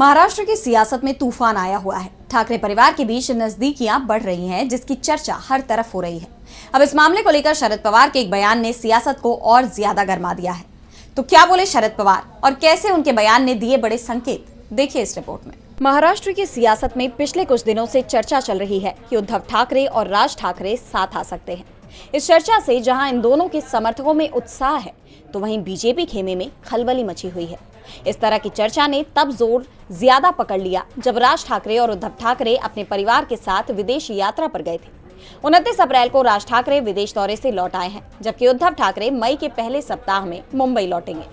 महाराष्ट्र की सियासत में तूफान आया हुआ है। ठाकरे परिवार के बीच नजदीकियां बढ़ रही हैं, जिसकी चर्चा हर तरफ हो रही है। अब इस मामले को लेकर शरद पवार के एक बयान ने सियासत को और ज्यादा गर्मा दिया है। तो क्या बोले शरद पवार और कैसे उनके बयान ने दिए बड़े संकेत, देखिए इस रिपोर्ट में। महाराष्ट्र की सियासत में पिछले कुछ दिनों से चर्चा चल रही है कि उद्धव ठाकरे और राज ठाकरे साथ आ सकते हैं। इस चर्चा से जहां इन दोनों के समर्थकों में उत्साह है, तो वहीं बीजेपी खेमे में खलबली मची हुई है। इस तरह की चर्चा ने तब जोर ज्यादा पकड़ लिया जब राज ठाकरे और उद्धव ठाकरे अपने परिवार के साथ विदेश यात्रा पर गए थे। 29 अप्रैल को राज ठाकरे विदेश दौरे से लौट आए हैं, जबकि उद्धव ठाकरे मई के पहले सप्ताह में मुंबई लौटेंगे।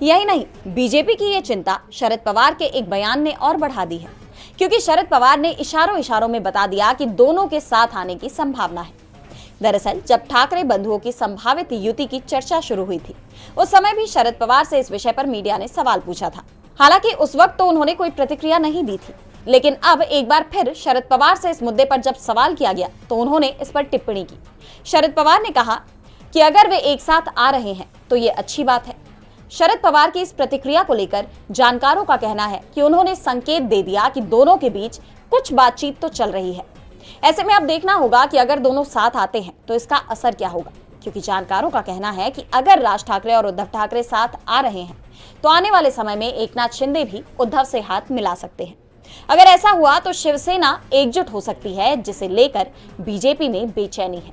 यही नहीं, बीजेपी की ये चिंता शरद पवार के एक बयान ने और बढ़ा दी है, क्योंकि शरद पवार ने इशारों में बता दिया कि दोनों के साथ आने की संभावना है। दरअसल जब ठाकरे बंधुओं की संभावित युति की चर्चा शुरू हुई थी, उस समय भी शरद पवार से इस विषय पर मीडिया ने सवाल पूछा था। हालांकि उस वक्त तो उन्होंने कोई प्रतिक्रिया नहीं दी थी, लेकिन अब एक बार फिर शरद पवार से इस मुद्दे पर जब सवाल किया गया तो उन्होंने इस पर टिप्पणी की। शरद पवार ने कहा कि अगर वे एक साथ आ रहे हैं तो ये अच्छी बात है। शरद पवार की इस प्रतिक्रिया को लेकर जानकारों का कहना है कि उन्होंने संकेत दे दिया कि दोनों के बीच कुछ बातचीत तो चल रही है। ऐसे में अब देखना होगा कि अगर दोनों साथ आते हैं तो इसका असर क्या होगा, क्योंकि जानकारों का कहना है कि अगर राज ठाकरे और उद्धव ठाकरे साथ आ रहे हैं तो आने वाले समय में एकनाथ शिंदे भी उद्धव से हाथ मिला सकते हैं। अगर ऐसा हुआ तो शिवसेना एकजुट हो सकती है, जिसे लेकर बीजेपी में बेचैनी है।